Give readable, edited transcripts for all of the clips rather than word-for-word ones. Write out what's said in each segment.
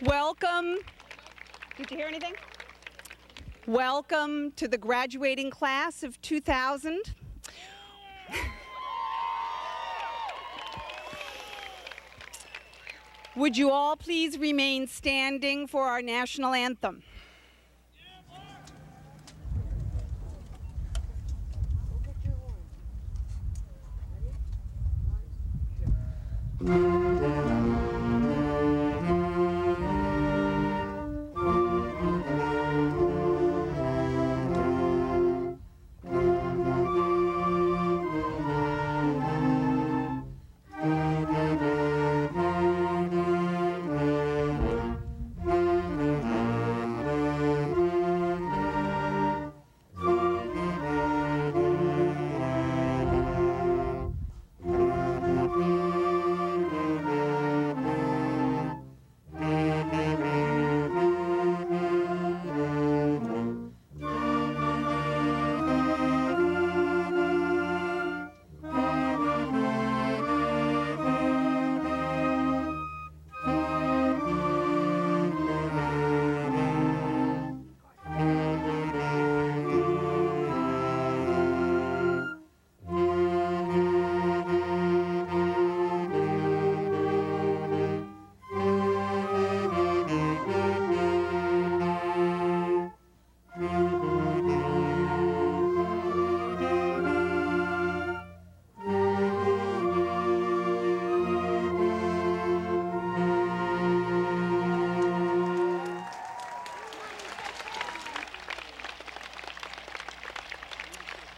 Welcome. Did you hear anything? Welcome to the graduating class of 2000. Would you all please remain standing for our national anthem?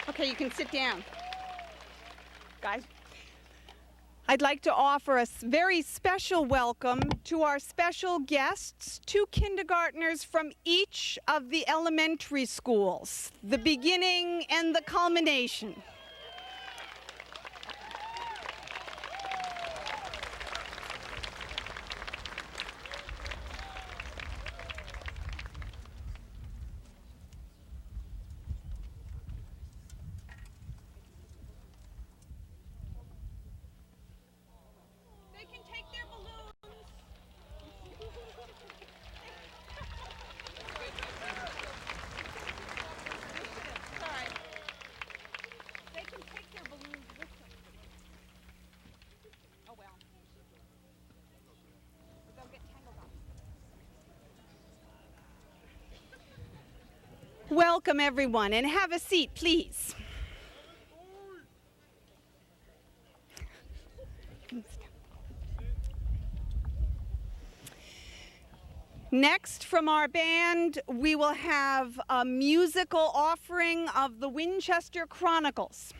Okay, you can sit down. Guys, I'd like to offer a very special welcome to our special guests, 2 kindergartners from each of the elementary schools, the beginning and the culmination. Welcome, everyone, and have a seat, please. Next, from our band, we will have a musical offering of the Winchester Chronicles.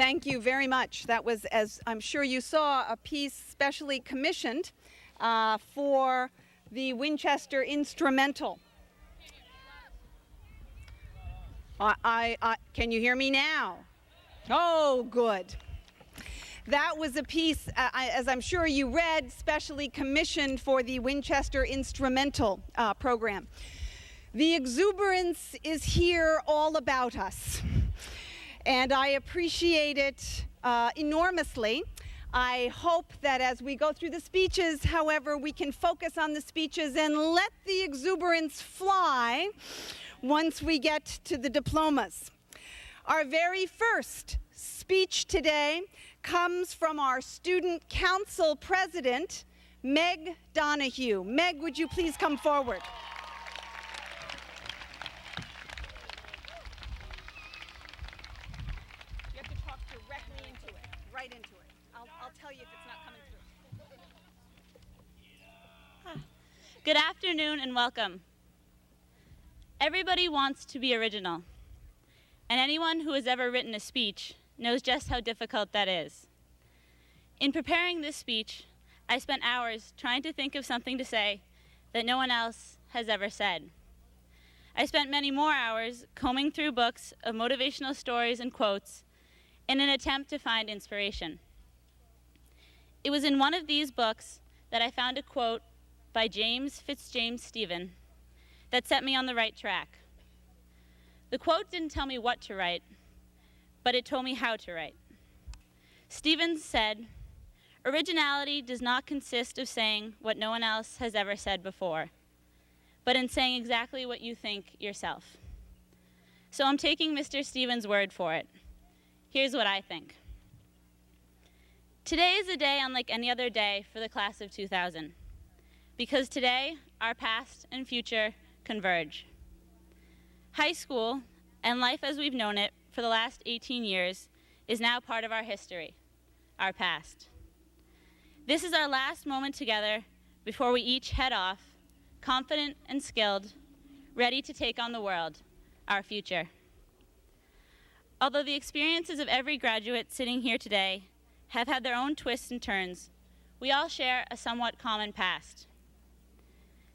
Thank you very much. That was, as I'm sure you saw, a piece specially commissioned for the Winchester instrumental. Can you hear me now? Oh, good. That was a piece, as I'm sure you read, specially commissioned for the Winchester instrumental program. The exuberance is here all about us, and I appreciate it enormously. I hope that as we go through the speeches, however, we can focus on the speeches and let the exuberance fly once we get to the diplomas. Our very first speech today comes from our Student Council President, Meg Donahue. Meg, would you please come forward? You have to talk directly into it, right into it. I'll tell you if it's not coming through. Good afternoon and welcome. Everybody wants to be original, and anyone who has ever written a speech knows just how difficult that is. In preparing this speech, I spent hours trying to think of something to say that no one else has ever said. I spent many more hours combing through books of motivational stories and quotes in an attempt to find inspiration. It was in one of these books that I found a quote by James Fitzjames Stephen that set me on the right track. The quote didn't tell me what to write, but it told me how to write. Stevens said, "Originality does not consist of saying what no one else has ever said before, but in saying exactly what you think yourself." So I'm taking Mr. Stevens' word for it. Here's what I think. Today is a day unlike any other day for the class of 2000, because today our past and future converge. High school, and life as we've known it for the last 18 years, is now part of our history, our past. This is our last moment together before we each head off, confident and skilled, ready to take on the world, our future. Although the experiences of every graduate sitting here today have had their own twists and turns, we all share a somewhat common past.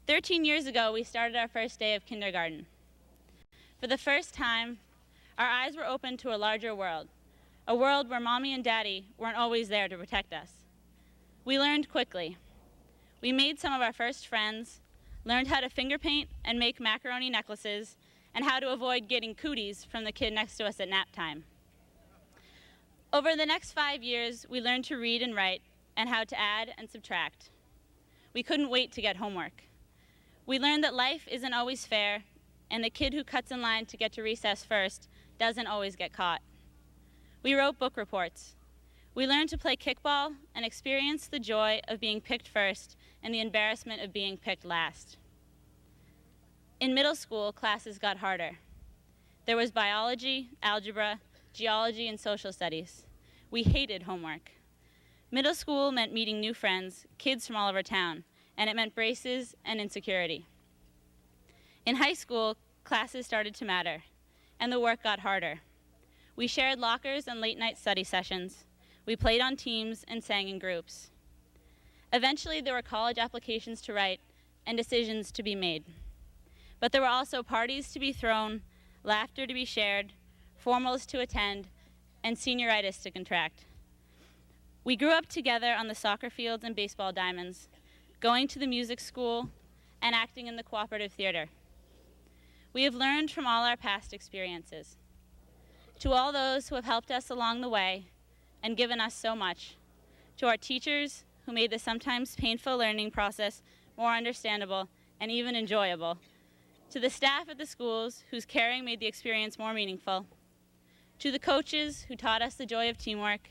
13 years ago, we started our first day of kindergarten. For the first time, our eyes were opened to a larger world, a world where Mommy and Daddy weren't always there to protect us. We learned quickly. We made some of our first friends, learned how to finger paint and make macaroni necklaces, and how to avoid getting cooties from the kid next to us at nap time. Over the next 5 years, we learned to read and write and how to add and subtract. We couldn't wait to get homework. We learned that life isn't always fair, and the kid who cuts in line to get to recess first doesn't always get caught. We wrote book reports. We learned to play kickball and experienced the joy of being picked first and the embarrassment of being picked last. In middle school, classes got harder. There was biology, algebra, geology, and social studies. We hated homework. Middle school meant meeting new friends, kids from all over town, and it meant braces and insecurity. In high school, classes started to matter, and the work got harder. We shared lockers and late-night study sessions. We played on teams and sang in groups. Eventually, there were college applications to write and decisions to be made. But there were also parties to be thrown, laughter to be shared, formals to attend, and senioritis to contract. We grew up together on the soccer fields and baseball diamonds, going to the music school, and acting in the cooperative theater. We have learned from all our past experiences. To all those who have helped us along the way and given us so much, to our teachers who made the sometimes painful learning process more understandable and even enjoyable, to the staff at the schools whose caring made the experience more meaningful, to the coaches who taught us the joy of teamwork,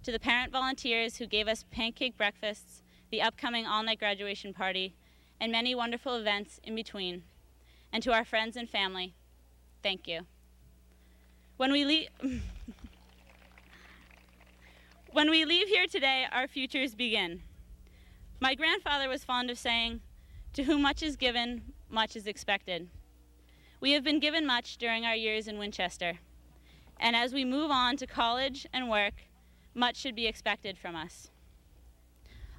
to the parent volunteers who gave us pancake breakfasts, the upcoming all-night graduation party, and many wonderful events in between, and to our friends and family, thank you. When we leave here today, our futures begin. My grandfather was fond of saying, "To whom much is given, much is expected." We have been given much during our years in Winchester, And as we move on to college and work, much should be expected from us.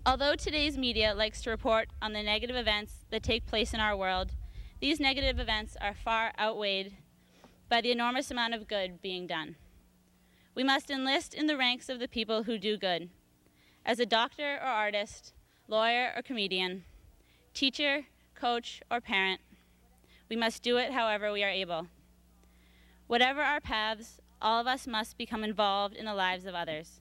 Although today's media likes to report on the negative events that take place in our world, these negative events are far outweighed by the enormous amount of good being done. We must enlist in the ranks of the people who do good. As a doctor or artist, lawyer or comedian, teacher, coach, or parent, we must do it however we are able. Whatever our paths, all of us must become involved in the lives of others.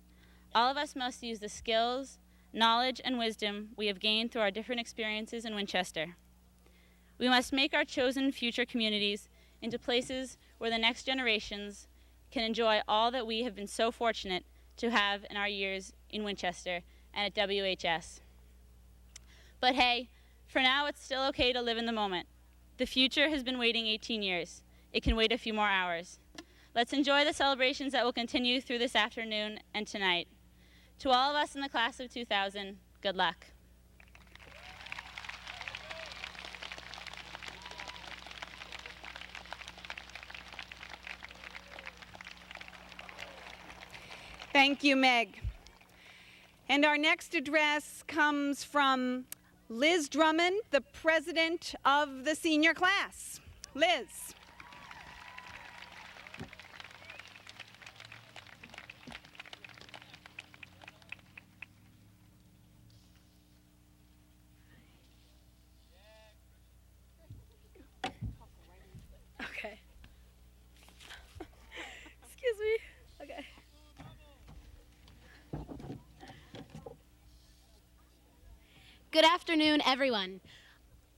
All of us must use the skills, knowledge, and wisdom we have gained through our different experiences in Winchester. We must make our chosen future communities into places where the next generations can enjoy all that we have been so fortunate to have in our years in Winchester and at WHS. But hey, for now it's still okay to live in the moment. The future has been waiting 18 years. It can wait a few more hours. Let's enjoy the celebrations that will continue through this afternoon and tonight. To all of us in the class of 2000, good luck. Thank you, Meg. And our next address comes from Liz Drummond, the president of the senior class. Liz. Okay. Excuse me. Okay. Good afternoon, everyone.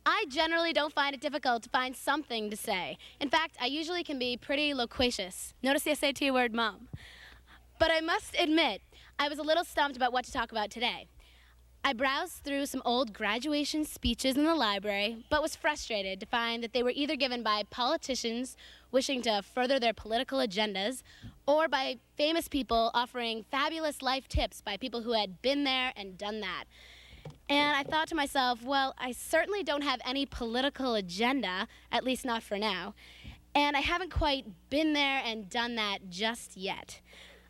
I generally don't find it difficult to find something to say. In fact, I usually can be pretty loquacious. Notice the SAT word mom. But I must admit, I was a little stumped about what to talk about today. I browsed through some old graduation speeches in the library, but was frustrated to find that they were either given by politicians wishing to further their political agendas, or by famous people offering fabulous life tips by people who had been there and done that. And I thought to myself, well, I certainly don't have any political agenda, at least not for now, and I haven't quite been there and done that just yet.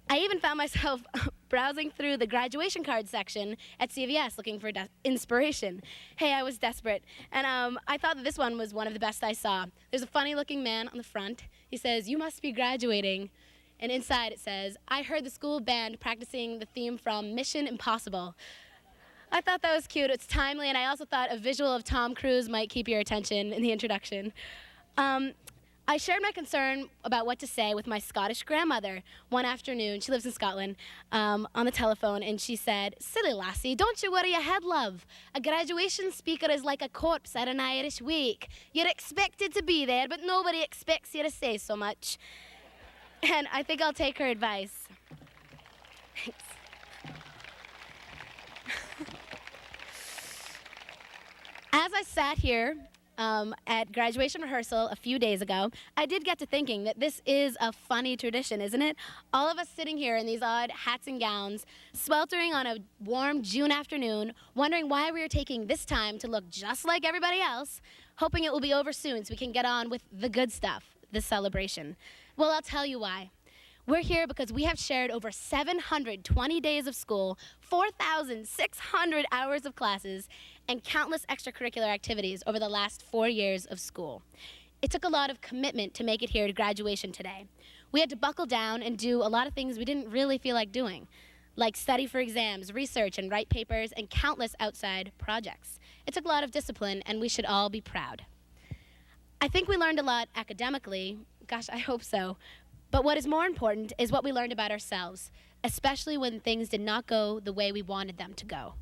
I even found myself browsing through the graduation card section at CVS looking for inspiration. Hey, I was desperate, and I thought that this one was one of the best I saw. There's a funny-looking man on the front. He says, "You must be graduating," and inside it says, "I heard the school band practicing the theme from Mission Impossible." I thought that was cute. It's timely, and I also thought a visual of Tom Cruise might keep your attention in the introduction. I shared my concern about what to say with my Scottish grandmother one afternoon. She lives in Scotland, on the telephone, and she said, "Silly lassie, don't you worry your head, love. A graduation speaker is like a corpse at an Irish wake. You're expected to be there, but nobody expects you to say so much." And I think I'll take her advice. Thanks. As I sat here at graduation rehearsal a few days ago, I did get to thinking that this is a funny tradition, isn't it? All of us sitting here in these odd hats and gowns, sweltering on a warm June afternoon, wondering why we are taking this time to look just like everybody else, hoping it will be over soon so we can get on with the good stuff, the celebration. Well, I'll tell you why. We're here because we have shared over 720 days of school, 4,600 hours of classes, and countless extracurricular activities over the last 4 years of school. It took a lot of commitment to make it here to graduation today. We had to buckle down and do a lot of things we didn't really feel like doing, like study for exams, research, and write papers, and countless outside projects. It took a lot of discipline, and we should all be proud. I think we learned a lot academically. Gosh, I hope so. But what is more important is what we learned about ourselves, especially when things did not go the way we wanted them to go.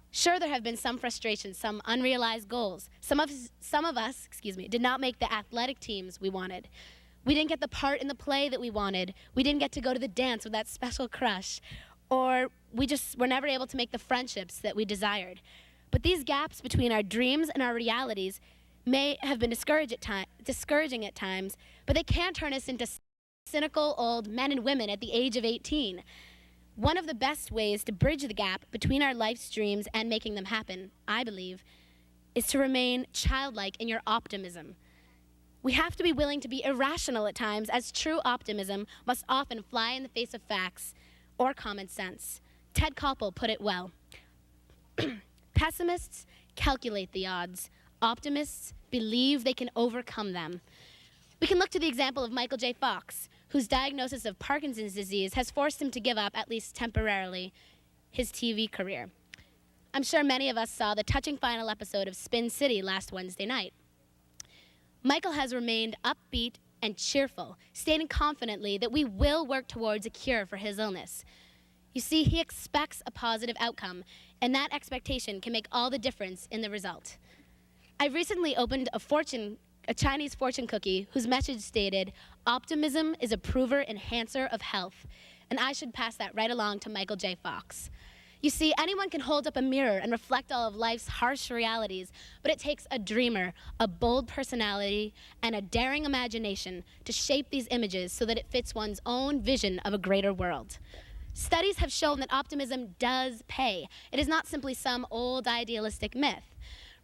Sure, there have been some frustrations, some unrealized goals. Some of us, did not make the athletic teams we wanted. We didn't get the part in the play that we wanted. We didn't get to go to the dance with that special crush. Or we just were never able to make the friendships that we desired. But these gaps between our dreams and our realities may have been discouraging at times, but they can turn us into cynical old men and women at the age of 18. One of the best ways to bridge the gap between our life's dreams and making them happen, I believe, is to remain childlike in your optimism. We have to be willing to be irrational at times, as true optimism must often fly in the face of facts or common sense. Ted Koppel put it well. Pessimists calculate the odds. Optimists believe they can overcome them. We can look to the example of Michael J. Fox, whose diagnosis of Parkinson's disease has forced him to give up, at least temporarily, his TV career. I'm sure many of us saw the touching final episode of Spin City last Wednesday night. Michael has remained upbeat and cheerful, stating confidently that we will work towards a cure for his illness. You see, he expects a positive outcome, and that expectation can make all the difference in the result. I recently opened a Chinese fortune cookie whose message stated, "Optimism is a prover enhancer of health," and I should pass that right along to Michael J. Fox. You see, anyone can hold up a mirror and reflect all of life's harsh realities, but it takes a dreamer, a bold personality, and a daring imagination to shape these images so that it fits one's own vision of a greater world. Studies have shown that optimism does pay. It is not simply some old idealistic myth.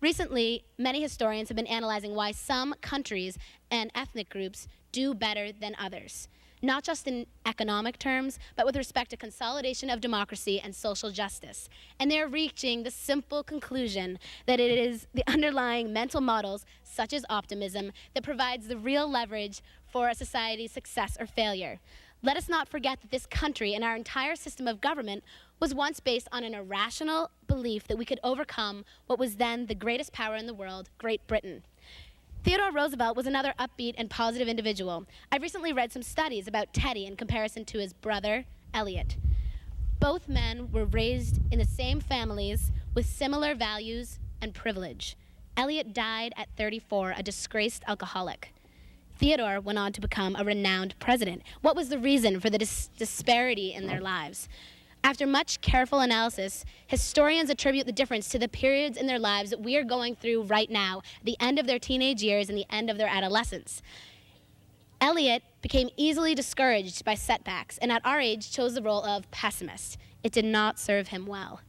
Recently, many historians have been analyzing why some countries and ethnic groups do better than others, not just in economic terms, but with respect to consolidation of democracy and social justice. And they're reaching the simple conclusion that it is the underlying mental models, such as optimism, that provides the real leverage for a society's success or failure. Let us not forget that this country and our entire system of government was once based on an irrational belief that we could overcome what was then the greatest power in the world, Great Britain. Theodore Roosevelt was another upbeat and positive individual. I recently read some studies about Teddy in comparison to his brother, Elliot. Both men were raised in the same families with similar values and privilege. Elliot died at 34, a disgraced alcoholic. Theodore went on to become a renowned president. What was the reason for the disparity in their lives? After much careful analysis, historians attribute the difference to the periods in their lives that we are going through right now, the end of their teenage years and the end of their adolescence. Elliot became easily discouraged by setbacks, and at our age chose the role of pessimist. It did not serve him well.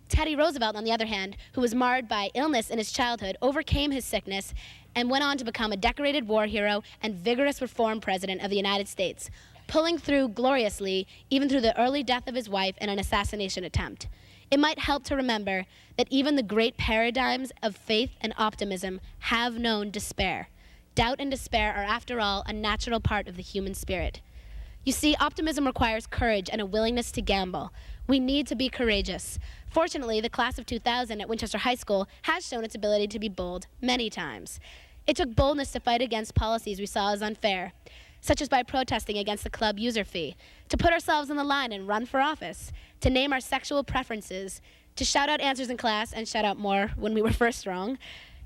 Teddy Roosevelt, on the other hand, who was marred by illness in his childhood, overcame his sickness and went on to become a decorated war hero and vigorous reform president of the United States, pulling through gloriously even through the early death of his wife in an assassination attempt. It might help to remember that even the great paradigms of faith and optimism have known despair. Doubt and despair are, after all, a natural part of the human spirit. You see, optimism requires courage and a willingness to gamble. We need to be courageous. Fortunately, the class of 2000 at Winchester High School has shown its ability to be bold many times. It took boldness to fight against policies we saw as unfair, such as by protesting against the club user fee, to put ourselves on the line and run for office, to name our sexual preferences, to shout out answers in class and shout out more when we were first wrong,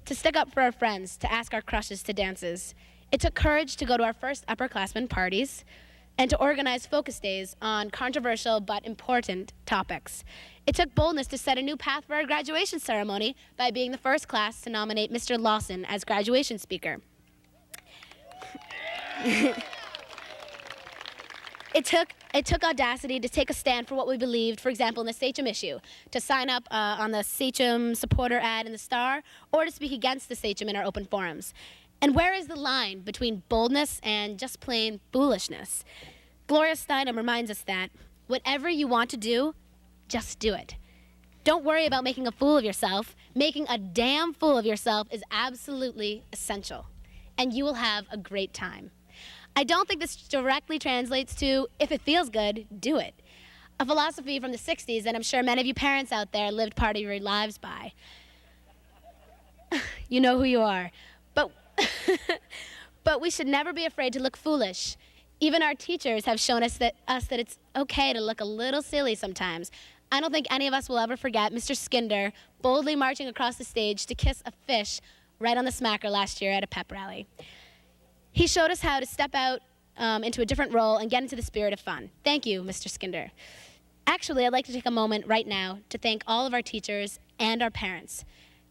to stick up for our friends, to ask our crushes to dances. It took courage to go to our first upperclassmen parties and to organize focus days on controversial but important topics. It took boldness to set a new path for our graduation ceremony by being the first class to nominate Mr. Lawson as graduation speaker. It took audacity to take a stand for what we believed, for example, in the Sachem issue, to sign up on the Sachem supporter ad in the Star, or to speak against the Sachem in our open forums. And where is the line between boldness and just plain foolishness? Gloria Steinem reminds us that whatever you want to do, just do it. Don't worry about making a fool of yourself. Making a damn fool of yourself is absolutely essential, and you will have a great time. I don't think this directly translates to, if it feels good, do it. A philosophy from the 60s that I'm sure many of you parents out there lived part of your lives by. You know who you are. But we should never be afraid to look foolish. Even our teachers have shown us that it's okay to look a little silly sometimes. I don't think any of us will ever forget Mr. Skinder boldly marching across the stage to kiss a fish right on the smacker last year at a pep rally. He showed us how to step out into a different role and get into the spirit of fun. Thank you, Mr. Skinder. Actually, I'd like to take a moment right now to thank all of our teachers and our parents.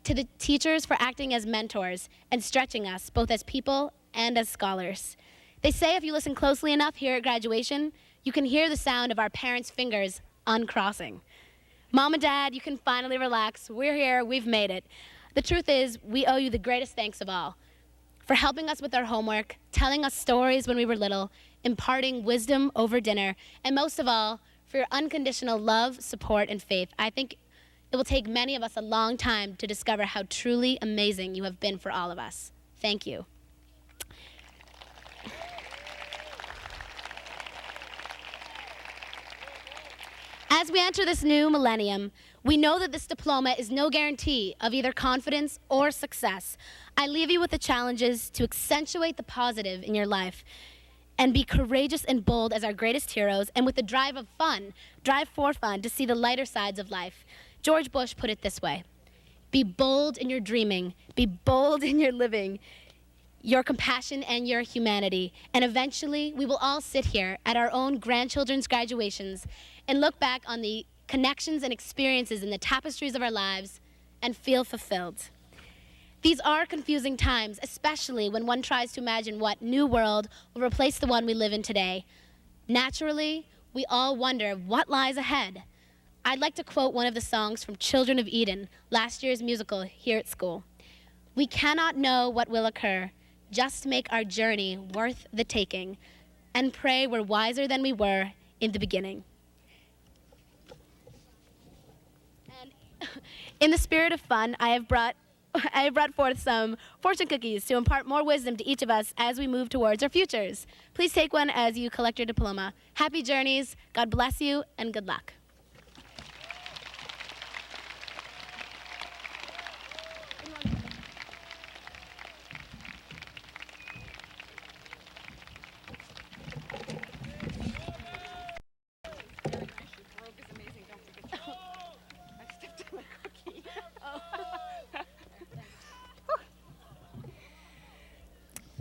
To the teachers for acting as mentors and stretching us both as people and as scholars. They say if you listen closely enough here at graduation, you can hear the sound of our parents' fingers uncrossing. Mom and Dad, you can finally relax. We're here, we've made it. The truth is, we owe you the greatest thanks of all. for helping us with our homework, telling us stories when we were little, imparting wisdom over dinner, and most of all, for your unconditional love, support, and faith. I think it will take many of us a long time to discover how truly amazing you have been for all of us. Thank you. As we enter this new millennium, we know that this diploma is no guarantee of either confidence or success. I leave you with the challenges to accentuate the positive in your life and be courageous and bold as our greatest heroes, and with the drive for fun to see the lighter sides of life. George Bush put it this way: be bold in your dreaming, be bold in your living, your compassion and your humanity. And eventually, we will all sit here at our own grandchildren's graduations and look back on the connections and experiences in the tapestries of our lives and feel fulfilled. These are confusing times, especially when one tries to imagine what new world will replace the one we live in today. Naturally, we all wonder what lies ahead. I'd like to quote one of the songs from Children of Eden, last year's musical here at school. We cannot know what will occur, just make our journey worth the taking, and pray we're wiser than we were in the beginning. And in the spirit of fun, I have brought forth some fortune cookies to impart more wisdom to each of us as we move towards our futures. Please take one as you collect your diploma. Happy journeys, God bless you, and good luck.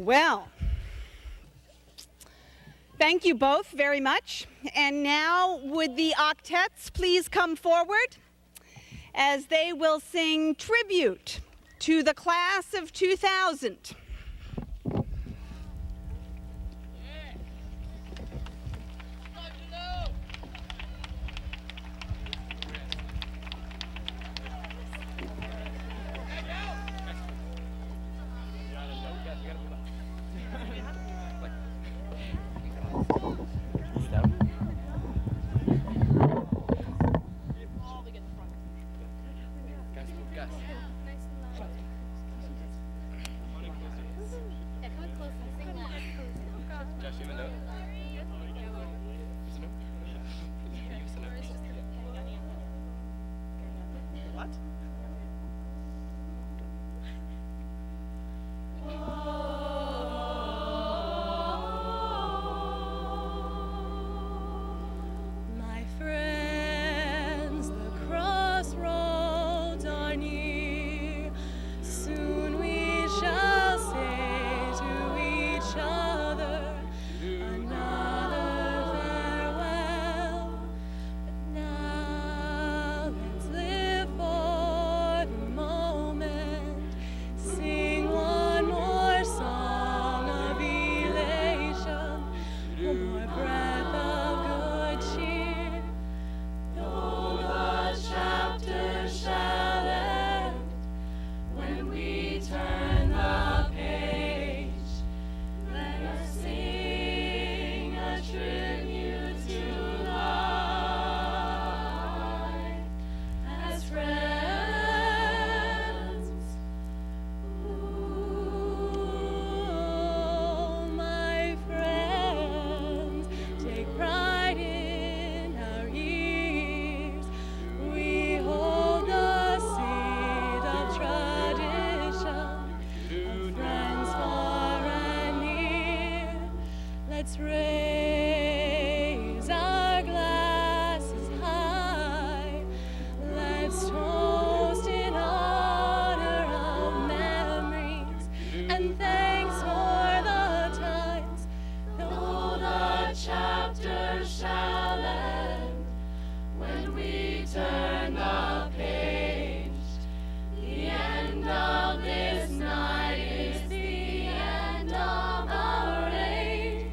Well, thank you both very much. And now would the octets please come forward as they will sing tribute to the class of 2000. Let's raise our glasses high. Let's toast in honor of memories and thanks for the times. Though the chapter shall end, when we turn the page, the end of this night is the end of our age.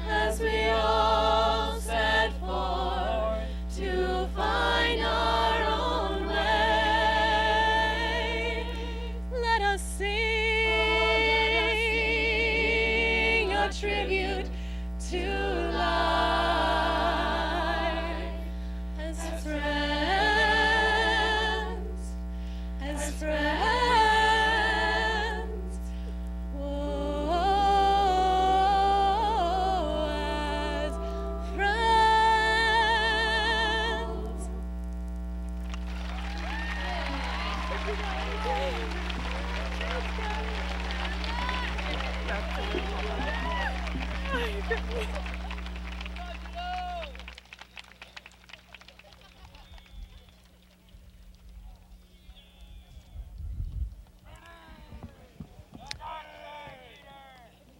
As we all set forth to find our own way, let us sing tribute to life. As friends, whoa, as friends.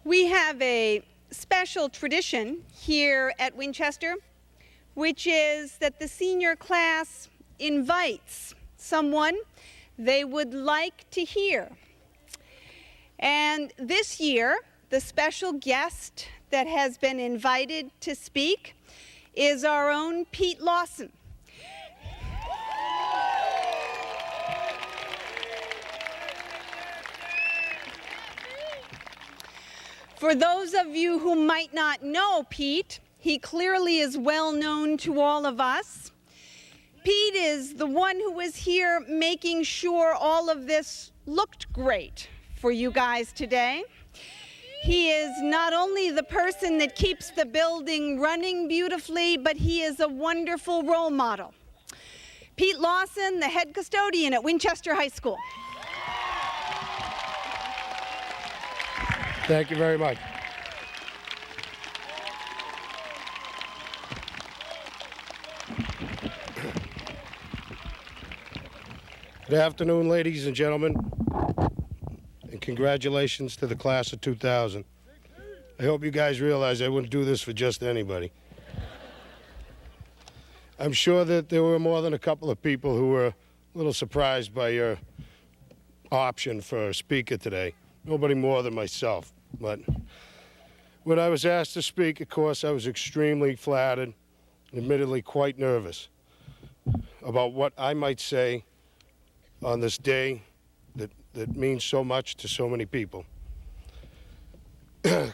We have a special tradition here at Winchester, which is that the senior class invites someone they would like to hear. And this year, the special guest that has been invited to speak is our own Pete Lawson. For those of you who might not know Pete, he clearly is well known to all of us. Pete is the one who was here making sure all of this looked great for you guys today. He is not only the person that keeps the building running beautifully, but he is a wonderful role model. Pete Lawson, the head custodian at Winchester High School. Thank you very much. Good afternoon, ladies and gentlemen, and congratulations to the class of 2000. I hope you guys realize I wouldn't do this for just anybody. I'm sure that there were more than a couple of people who were a little surprised by your option for a speaker today. Nobody more than myself. But when I was asked to speak, of course, I was extremely flattered and admittedly quite nervous about what I might say on this day that means so much to so many people. I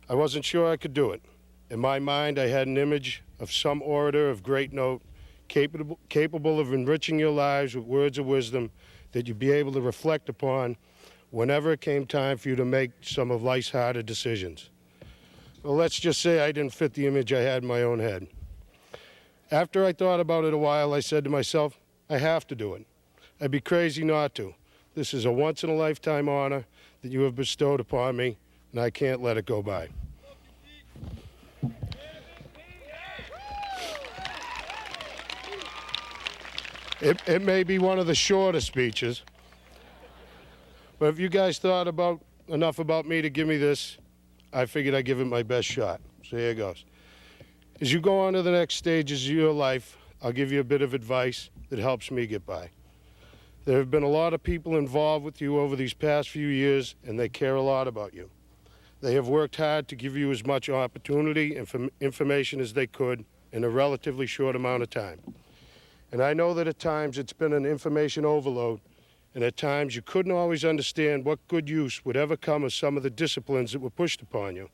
wasn't sure I could do it. In my mind, I had an image of some orator of great note, capable of enriching your lives with words of wisdom that you'd be able to reflect upon whenever it came time for you to make some of life's harder decisions. Well, let's just say I didn't fit the image I had in my own head. After I thought about it a while, I said to myself, I have to do it. I'd be crazy not to. This is a once-in-a-lifetime honor that you have bestowed upon me, and I can't let it go by. It may be one of the shorter speeches, but if you guys thought enough about me to give me this, I figured I'd give it my best shot. So here it goes. As you go on to the next stages of your life, I'll give you a bit of advice that helps me get by. There have been a lot of people involved with you over these past few years, and they care a lot about you. They have worked hard to give you as much opportunity and information as they could in a relatively short amount of time. And I know that at times it's been an information overload, and at times you couldn't always understand what good use would ever come of some of the disciplines that were pushed upon you.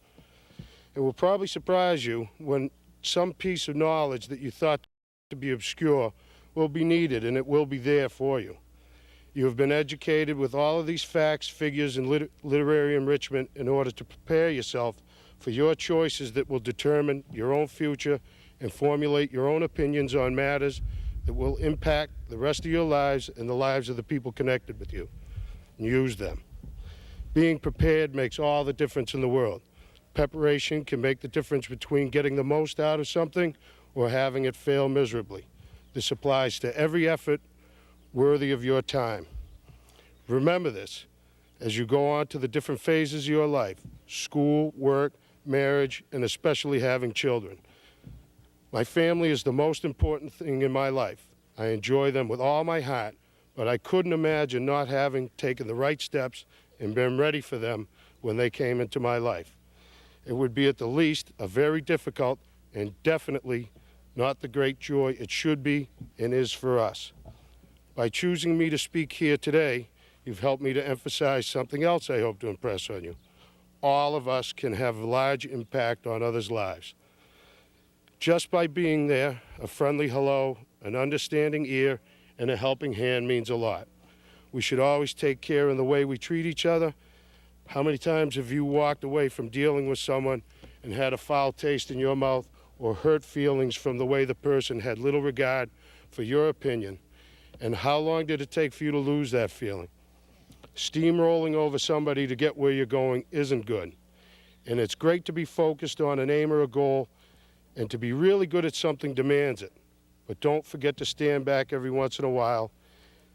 It will probably surprise you when some piece of knowledge that you thought to be obscure will be needed, and it will be there for you. You have been educated with all of these facts, figures, and literary enrichment in order to prepare yourself for your choices that will determine your own future and formulate your own opinions on matters that will impact the rest of your lives and the lives of the people connected with you. And use them. Being prepared makes all the difference in the world. Preparation can make the difference between getting the most out of something or having it fail miserably. This applies to every effort worthy of your time. Remember this as you go on to the different phases of your life: school, work, marriage, and especially having children. My family is the most important thing in my life. I enjoy them with all my heart, but I couldn't imagine not having taken the right steps and been ready for them when they came into my life. It would be at the least a very difficult and definitely not the great joy it should be and is for us. By choosing me to speak here today, you've helped me to emphasize something else I hope to impress on you. all of us can have a large impact on others' lives. Just by being there, a friendly hello, an understanding ear, and a helping hand means a lot. We should always take care in the way we treat each other. How many times have you walked away from dealing with someone and had a foul taste in your mouth or hurt feelings from the way the person had little regard for your opinion? And how long did it take for you to lose that feeling? Steamrolling over somebody to get where you're going isn't good. And it's great to be focused on an aim or a goal, and to be really good at something demands it. But don't forget to stand back every once in a while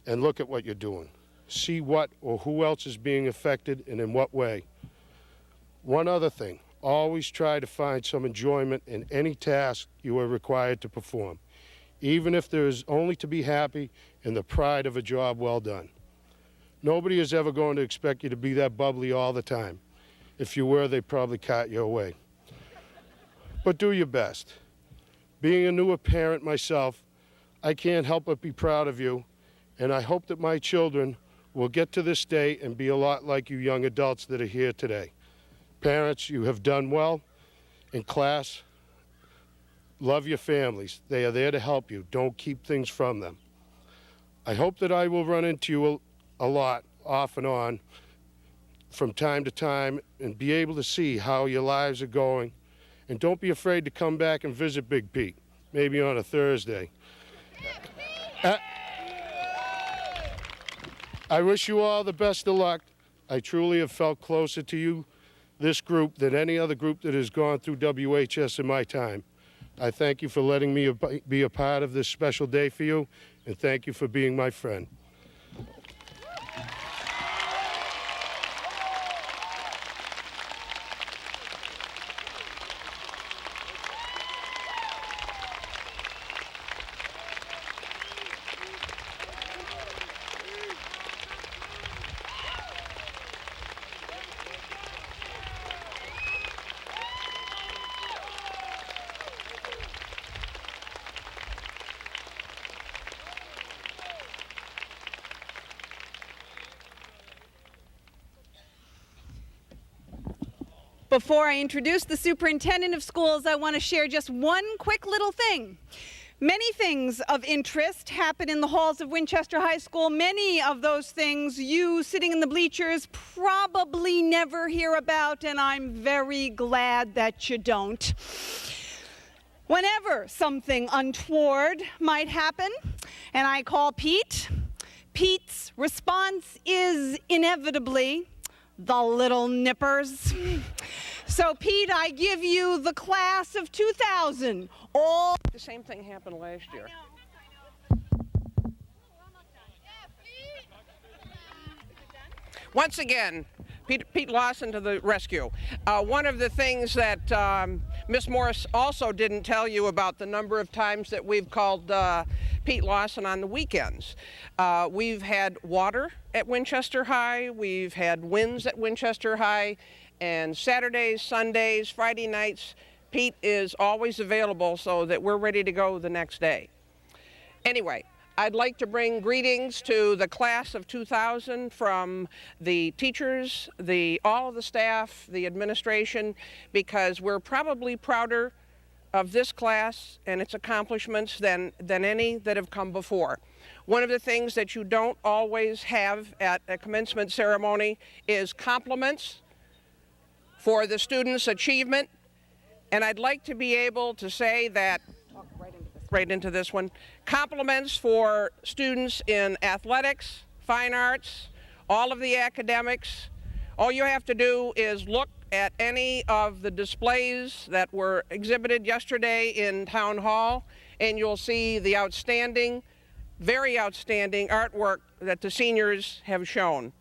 and look at what you're doing. See what or who else is being affected and in what way. One other thing, always try to find some enjoyment in any task you are required to perform, even if there is only to be happy in the pride of a job well done. Nobody is ever going to expect you to be that bubbly all the time. If you were, they'd probably cut you away. But do your best. Being a newer parent myself, I can't help but be proud of you, and I hope that my children will get to this day and be a lot like you young adults that are here today. Parents, you have done well. In class, love your families. They are there to help you. Don't keep things from them. I hope that I will run into you a lot, off and on, from time to time, and be able to see how your lives are going. And don't be afraid to come back and visit Big Pete, maybe on a Thursday. I wish you all the best of luck. I truly have felt closer to you, this group, than any other group that has gone through WHS in my time. I thank you for letting me be a part of this special day for you, and thank you for being my friend. Before I introduce the superintendent of schools, I want to share just one quick little thing. Many things of interest happen in the halls of Winchester High School. Many of those things you sitting in the bleachers probably never hear about, and I'm very glad that you don't. Whenever something untoward might happen, and I call Pete, Pete's response is inevitably the little nippers. So Pete, I give you the class of 2000. All The same thing happened last year. Once again, Pete Lawson to the rescue. One of the things that Miss Morris also didn't tell you about the number of times that we've called Pete Lawson on the weekends. We've had water at Winchester High, we've had winds at Winchester High, and Saturdays, Sundays, Friday nights, Pete is always available so that we're ready to go the next day. Anyway, I'd like to bring greetings to the class of 2000 from the teachers, all of the staff, the administration, because we're probably prouder of this class and its accomplishments than any that have come before. One of the things that you don't always have at a commencement ceremony is compliments for the students' achievement, and I'd like to be able to say that, right into this one, compliments for students in athletics, fine arts, all of the academics. All you have to do is look at any of the displays that were exhibited yesterday in Town Hall, and you'll see the outstanding, very outstanding artwork that the seniors have shown.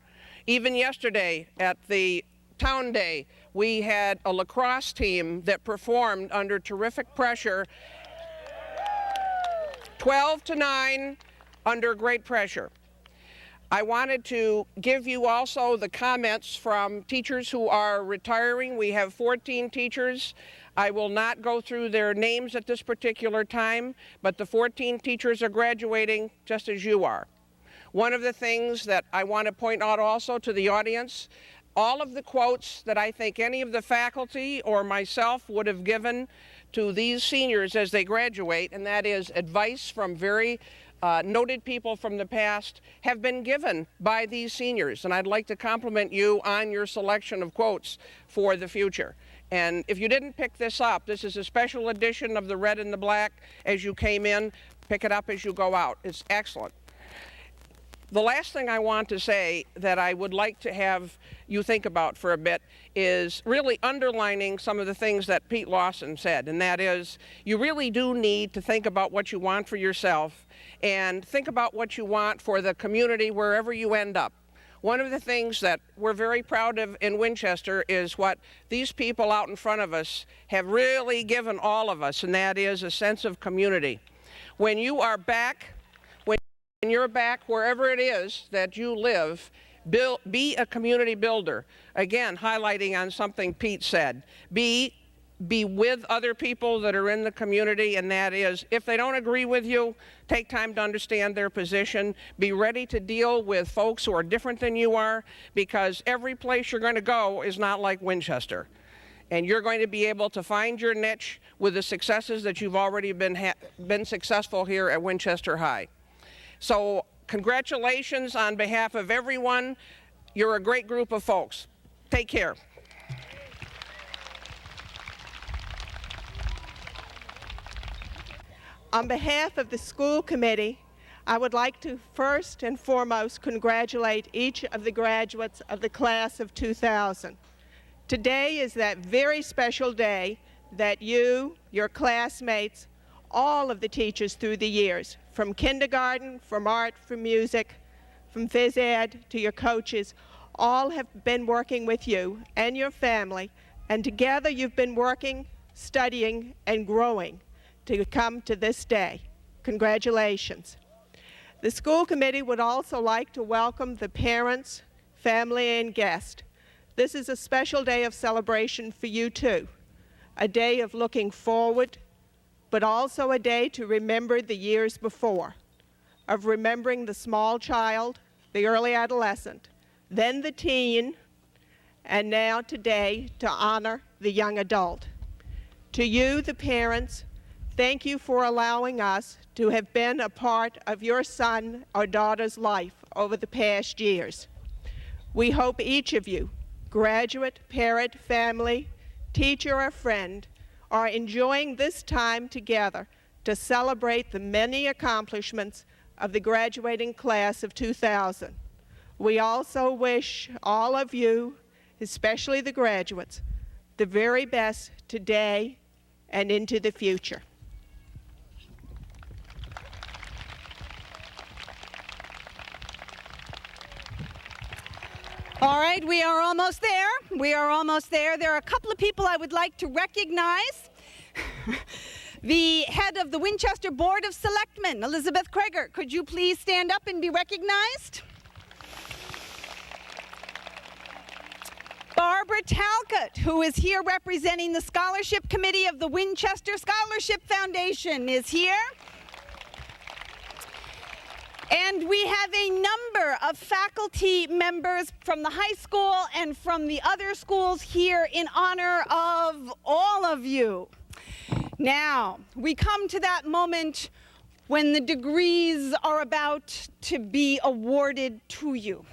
Even yesterday at the Town Day, we had a lacrosse team that performed under terrific pressure, 12-9 under great pressure. I wanted to give you also the comments from teachers who are retiring. We have 14 teachers. I will not go through their names at this particular time, but the 14 teachers are graduating just as you are. One of the things that I want to point out also to the audience, all of the quotes that I think any of the faculty or myself would have given to these seniors as they graduate, and that is advice from very noted people from the past, have been given by these seniors. And I'd like to compliment you on your selection of quotes for the future. And if you didn't pick this up, this is a special edition of the red and the black as you came in. Pick it up as you go out. It's excellent. The last thing I want to say that I would like to have you think about for a bit is really underlining some of the things that Pete Lawson said, and that is you really do need to think about what you want for yourself and think about what you want for the community wherever you end up. One of the things that we're very proud of in Winchester is what these people out in front of us have really given all of us, and that is a sense of community. When you are back, when you're back wherever it is that you live, be a community builder. Again, highlighting on something Pete said. Be with other people that are in the community, and that is, if they don't agree with you, take time to understand their position. Be ready to deal with folks who are different than you are, because every place you're going to go is not like Winchester. And you're going to be able to find your niche with the successes that you've already been successful here at Winchester High. So congratulations on behalf of everyone. You're a great group of folks. Take care. On behalf of the school committee, I would like to first and foremost congratulate each of the graduates of the class of 2000. Today is that very special day that you, your classmates, all of the teachers through the years, from kindergarten, from art, from music, from phys ed to your coaches, all have been working with you and your family, and together you've been working, studying, and growing to come to this day. Congratulations. The school committee would also like to welcome the parents, family, and guests. This is a special day of celebration for you too, a day of looking forward, but also a day to remember the years before, of remembering the small child, the early adolescent, then the teen, and now today to honor the young adult. To you, the parents, thank you for allowing us to have been a part of your son or daughter's life over the past years. We hope each of you, graduate, parent, family, teacher, or friend, are enjoying this time together to celebrate the many accomplishments of the graduating class of 2000. We also wish all of you, especially the graduates, the very best today and into the future. All right, we are almost there. We are almost there. There are a couple of people I would like to recognize. The head of the Winchester Board of Selectmen, Elizabeth Kreger. Could you please stand up and be recognized? Barbara Talcott, who is here representing the Scholarship Committee of the Winchester Scholarship Foundation, is here. And we have a number of faculty members from the high school and from the other schools here in honor of all of you. Now, we come to that moment when the degrees are about to be awarded to you.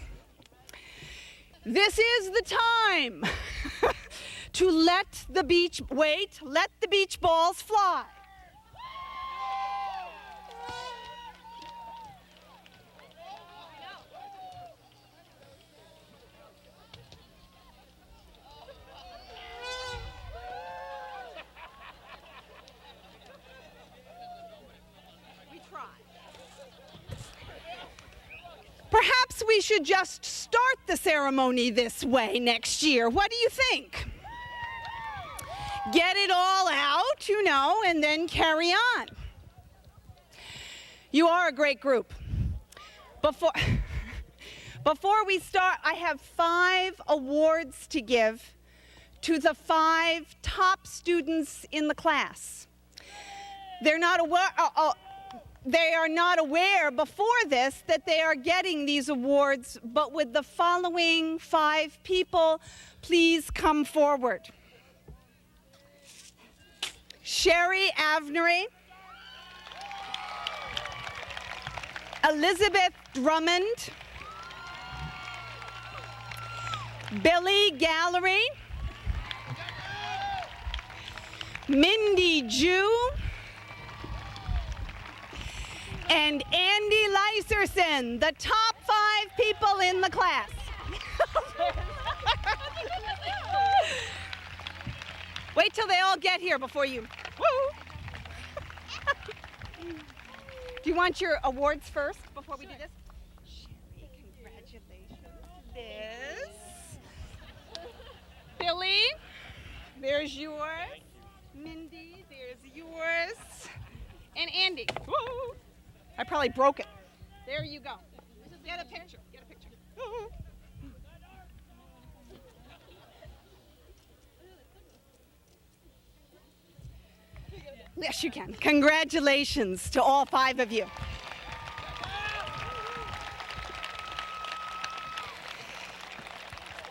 This is the time to let the beach balls fly. Perhaps we should just start the ceremony this way next year. What do you think? Get it all out, you know, and then carry on. You are a great group. Before we start, I have 5 awards to give to the 5 top students in the class. They're not they are not aware before this that they are getting these awards, but would the following 5 people please come forward? Sherry Avery, Elizabeth Drummond, Billy Gallery, Mindy Jew, and Andy Lyserson, the top 5 people in the class. Wait till they all get here before you. Woo! Do you want your awards first before we do this? Sherry, congratulations. This. Billy, there's yours. Mindy, there's yours. And Andy. Woo! I probably broke it. There you go. Get a picture. Get a picture. Woo! Yes, you can. Congratulations to all 5 of you.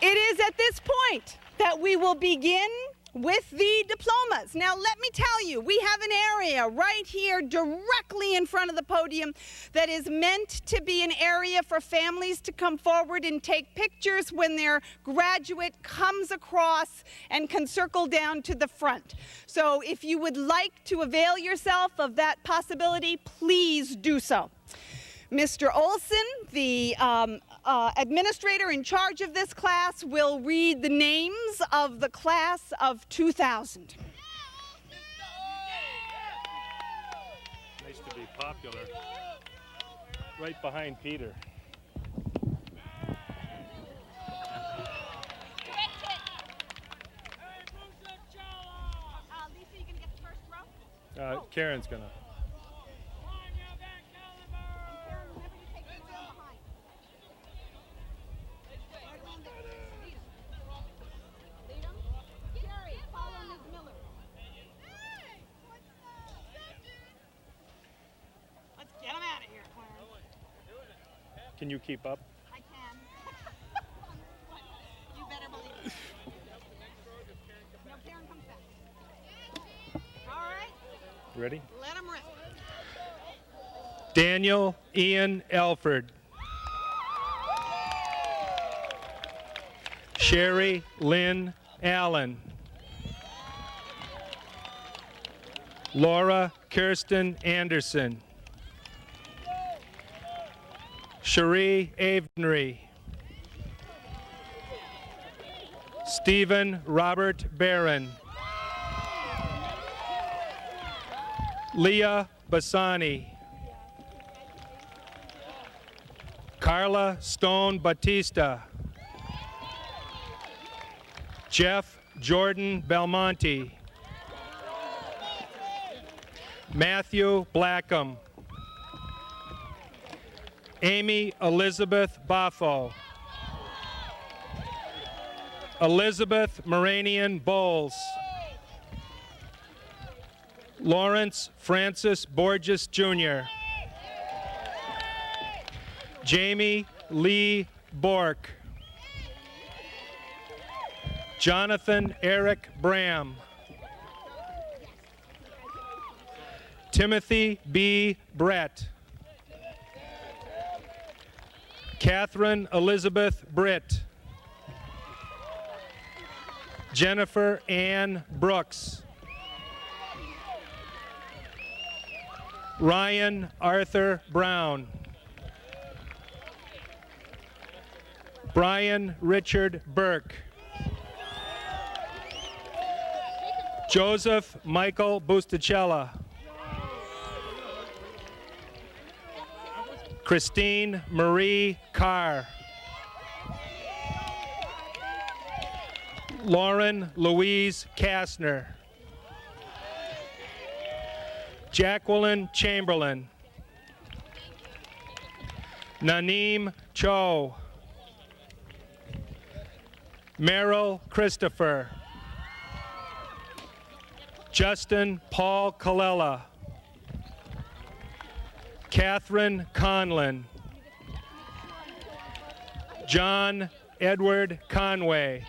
It is at this point that we will begin with the diplomas. Now, let me tell you, we have an area right here directly in front of the podium that is meant to be an area for families to come forward and take pictures when their graduate comes across and can circle down to the front. So if you would like to avail yourself of that possibility, please do so. Mr. Olson, the administrator in charge of this class, will read the names of the class of 2000. Nice to be popular. Right behind Peter. Lisa, you gonna get the first row? Karen's gonna. Can you keep up? I can. You better believe it. No, Karen comes back. All right, Ready? let them rip. Daniel Ian Alford. Sherry Lynn Allen. Laura Kirsten Anderson. Cherie Avery. Stephen Robert Barron. Leah Bassani. Carla Stone Batista. Jeff Jordan Belmonte. Matthew Blackham. Amy Elizabeth Boffo. Elizabeth Moranian Bowles. Lawrence Francis Borges Jr. Jamie Lee Bork. Jonathan Eric Bram. Timothy B. Brett. Catherine Elizabeth Britt. Jennifer Ann Brooks. Ryan Arthur Brown. Brian Richard Burke. Joseph Michael Busticella. Christine Marie Carr. Lauren Louise Kastner. Jacqueline Chamberlain. Naneem Cho. Merrill Christopher. Justin Paul Colella. Catherine Conlon. John Edward Conway.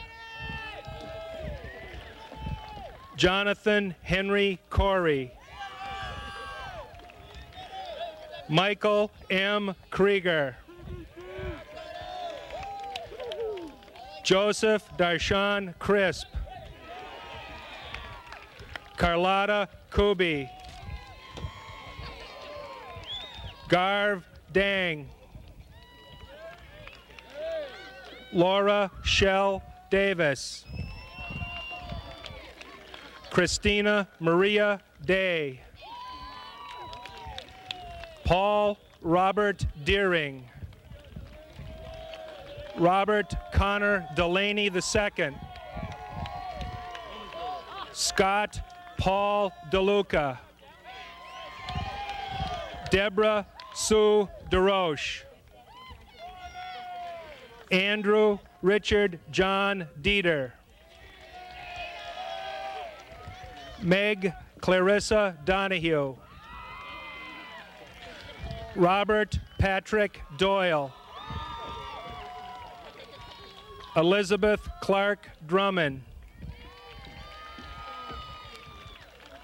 Jonathan Henry Corey. Michael M. Krieger. Joseph Darshan Crisp. Carlotta Kubi. Garv Dang. Laura Shell Davis. Christina Maria Day. Paul Robert Deering. Robert Connor Delaney II. Scott Paul DeLuca. Deborah Sue DeRoche. Andrew Richard John Dieter. Meg Clarissa Donahue. Robert Patrick Doyle. Elizabeth Clark Drummond.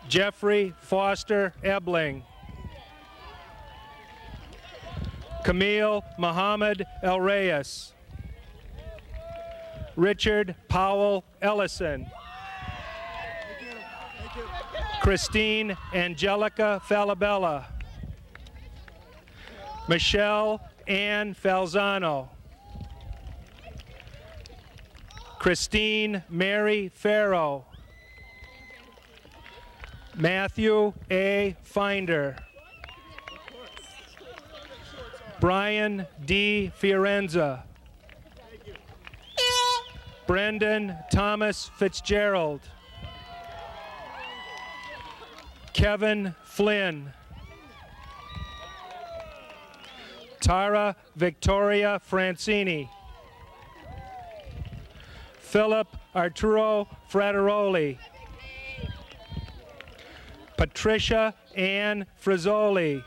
Jeffrey Foster Ebling. Camille Muhammad El Reyes. Richard Powell Ellison. Christine Angelica Falabella. Michelle Ann Falzano. Christine Mary Farrow. Matthew A. Finder. Brian D. Fiorenza. Brendan Thomas Fitzgerald. Kevin Flynn. Tara Victoria Francini. Philip Arturo Frateroli. Patricia Ann Frizzoli.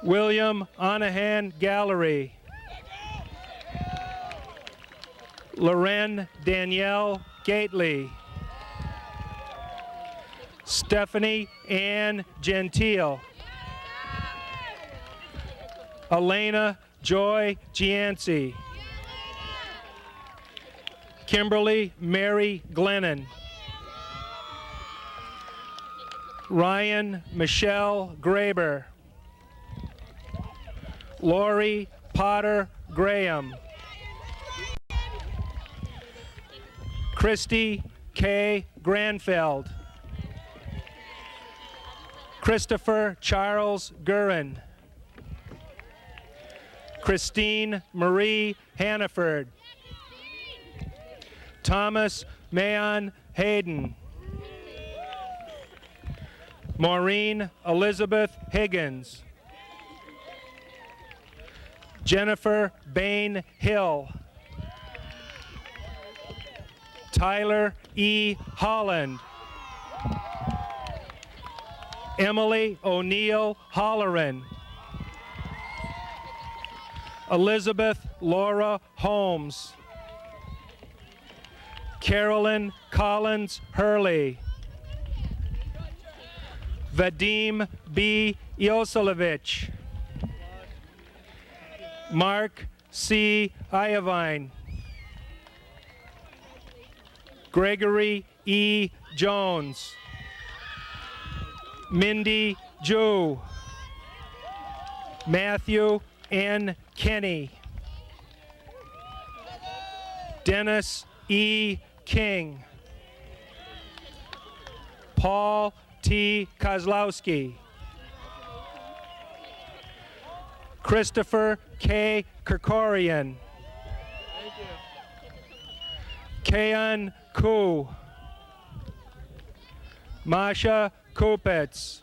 William Onahan Gallery. Loren Danielle Gately. Stephanie Ann Gentile. Elena Joy Gianci. Kimberly Mary Glennon. Ryan Michelle Graber. Lori Potter Graham. Christy K. Granfeld. Christopher Charles Gurin. Christine Marie Hannaford. Thomas Mayon Hayden. Maureen Elizabeth Higgins. Jennifer Bain Hill. Tyler E. Holland. Emily O'Neill Holleran. Elizabeth Laura Holmes. Carolyn Collins Hurley. Vadim B. Yoselovich. Mark C. Iovine. Gregory E. Jones. Mindy Jew. Matthew N. Kenny. Dennis E. King. Paul T. Kozlowski. Christopher K. Kerkorian. Kayan Koo. Masha Kupitz.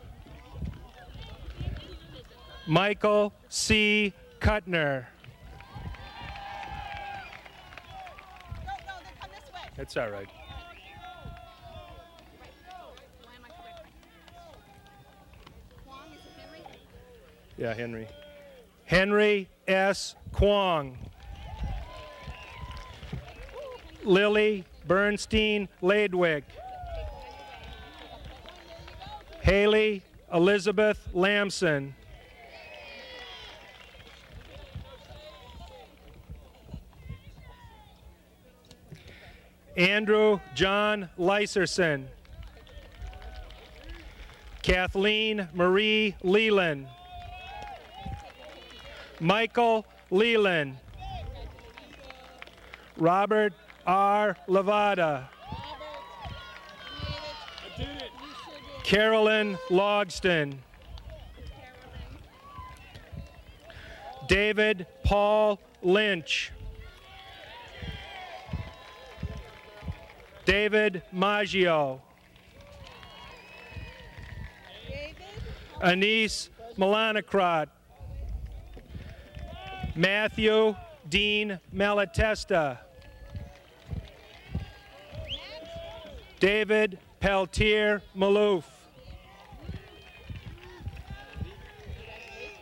Michael C. Kuttner. It's all right. Yeah, Henry. Henry S. Kwong. Lily Bernstein Ladwick. Haley Elizabeth Lamson. Andrew John Lyserson. Kathleen Marie Leland. Michael Leland. Robert R. Levada. Carolyn Logston. David Paul Lynch. David Maggio. Anise Malanacrot. Matthew Dean Malatesta. David Peltier Maloof.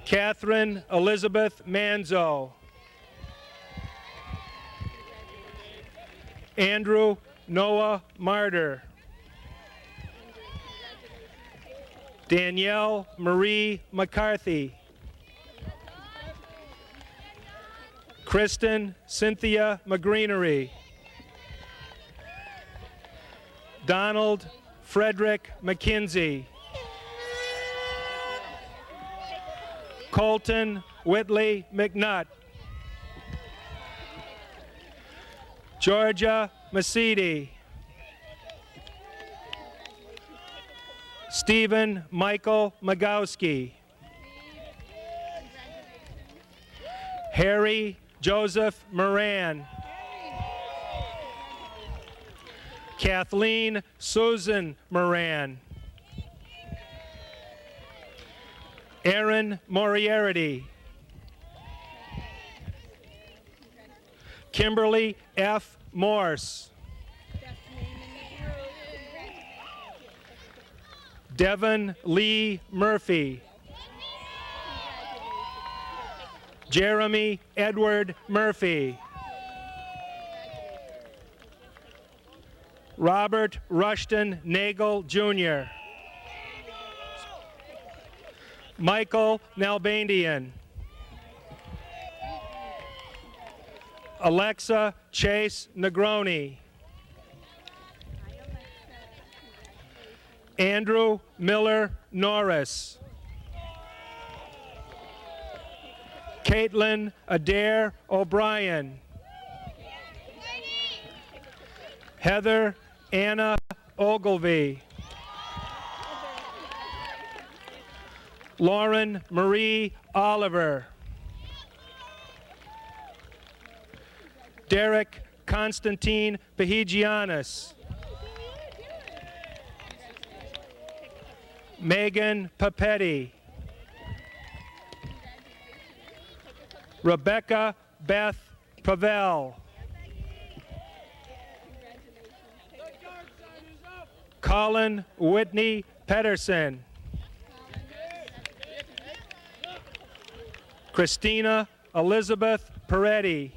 Catherine Elizabeth Manzo. Andrew Noah Martyr. Danielle Marie McCarthy. Kristen Cynthia McGreenery. Donald Frederick McKinsey. Colton Whitley McNutt. Georgia Masidi. Stephen Michael Magowski. Harry Joseph Moran. Kathleen Susan Moran. Aaron Moriarty. Kimberly F. Morse. Devin Lee Murphy. Jeremy Edward Murphy. Robert Rushton Nagel Jr. Michael Nalbandian. Alexa Chase Negroni. Andrew Miller Norris. Caitlin Adair O'Brien. Heather Anna Ogilvy. Lauren Marie Oliver. Derek Constantine Pahigianis. Megan Papetti. Rebecca Beth Pavel. Colin Whitney Pedersen. Christina Elizabeth Peretti.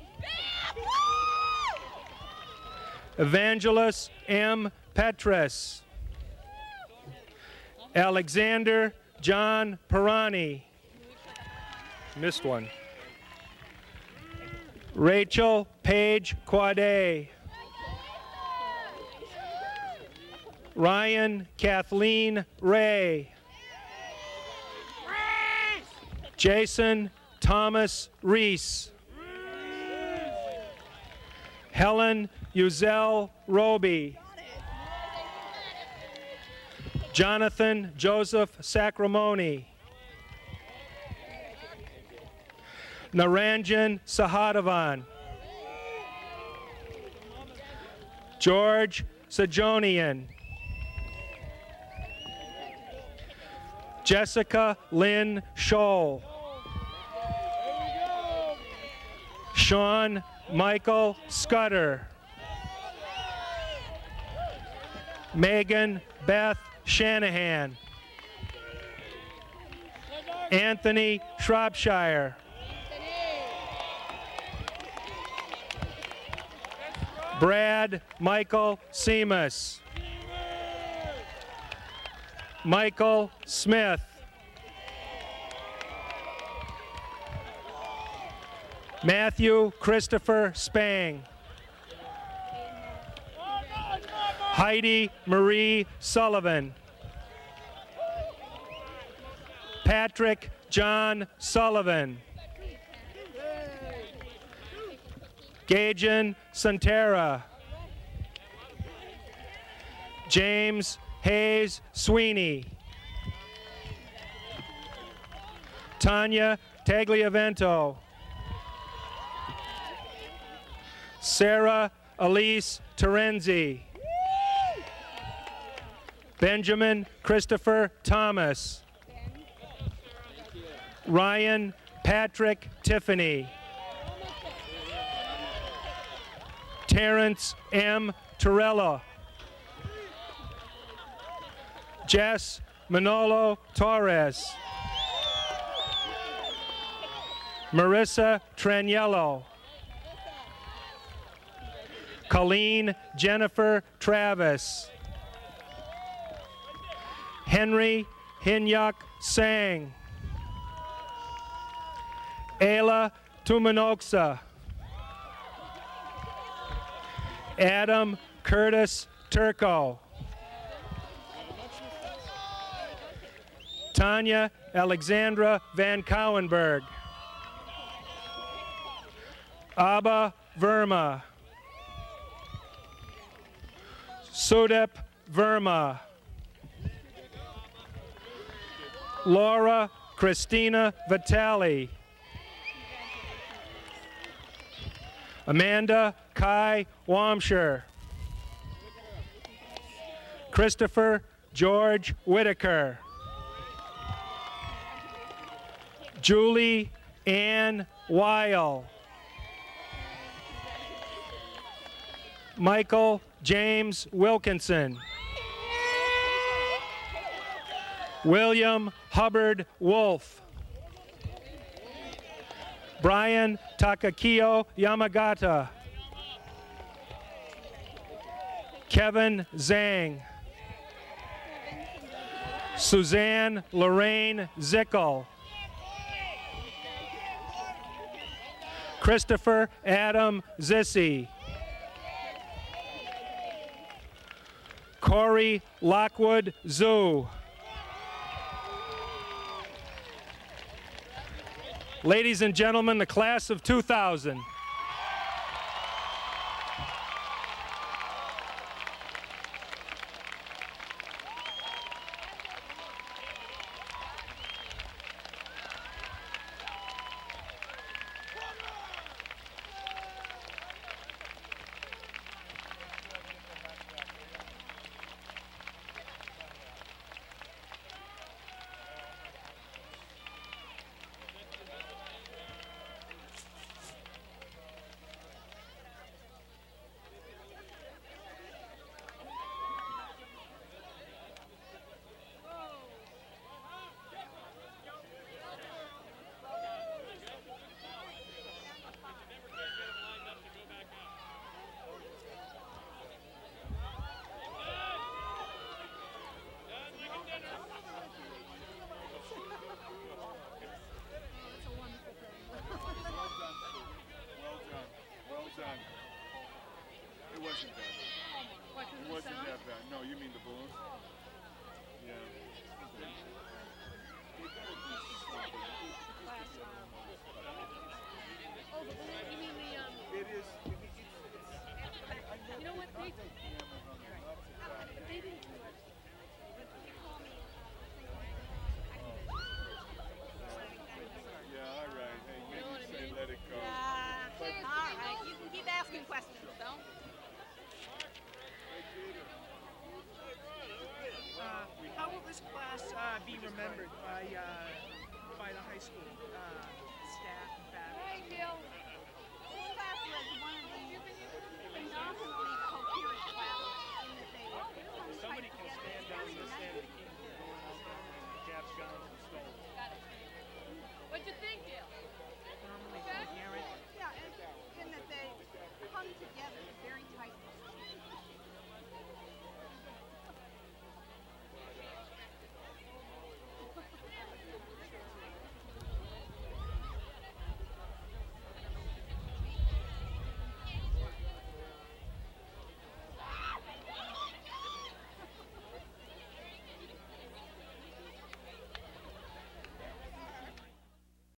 Evangelist M. Petrus. Alexander John Pirani. Missed one. Rachel Page Quade. Ryan Kathleen Ray. Jason Thomas Reese. Helen Uzel Roby. Jonathan Joseph Sacramone. Naranjan Sahadavan. George Sajonian. Jessica Lynn Scholl. Sean Michael Scudder. Megan Beth Shanahan. Anthony Shropshire. Brad Michael Seamus. Michael Smith. Matthew Christopher Spang. Heidi Marie Sullivan. Patrick John Sullivan. Gajan Santera. James Hayes Sweeney. Tanya Tagliavento. Sarah Elise Terenzi. Benjamin Christopher Thomas. Ryan Patrick Tiffany. Terrence M. Torello. Jess Manolo Torres. Marissa Traniello. Colleen Jennifer Travis. Henry Hinyuk Sang. Ayla Tumanoksa. Adam Curtis Turco. Tanya Alexandra Van Cowenberg. Abba Verma. Sudip Verma. Laura Christina Vitale. Amanda Kai Wamsher. Christopher George Whitaker. Julie Ann Weil. Michael James Wilkinson. William Hubbard Wolf. Brian Takakio Yamagata. Kevin Zhang. Suzanne Lorraine Zickel. Christopher Adam Zissi. Corey Lockwood Zoo. Ladies and gentlemen, the class of 2000. No, you mean the balloons? Yeah. Oh, the balloon, you mean the, It is. you know what, they didn't do it. Yeah, all right. Hey, maybe say let it go. All right, you can keep asking questions, though. How will this class be remembered by the high school staff and faculty? This class was one of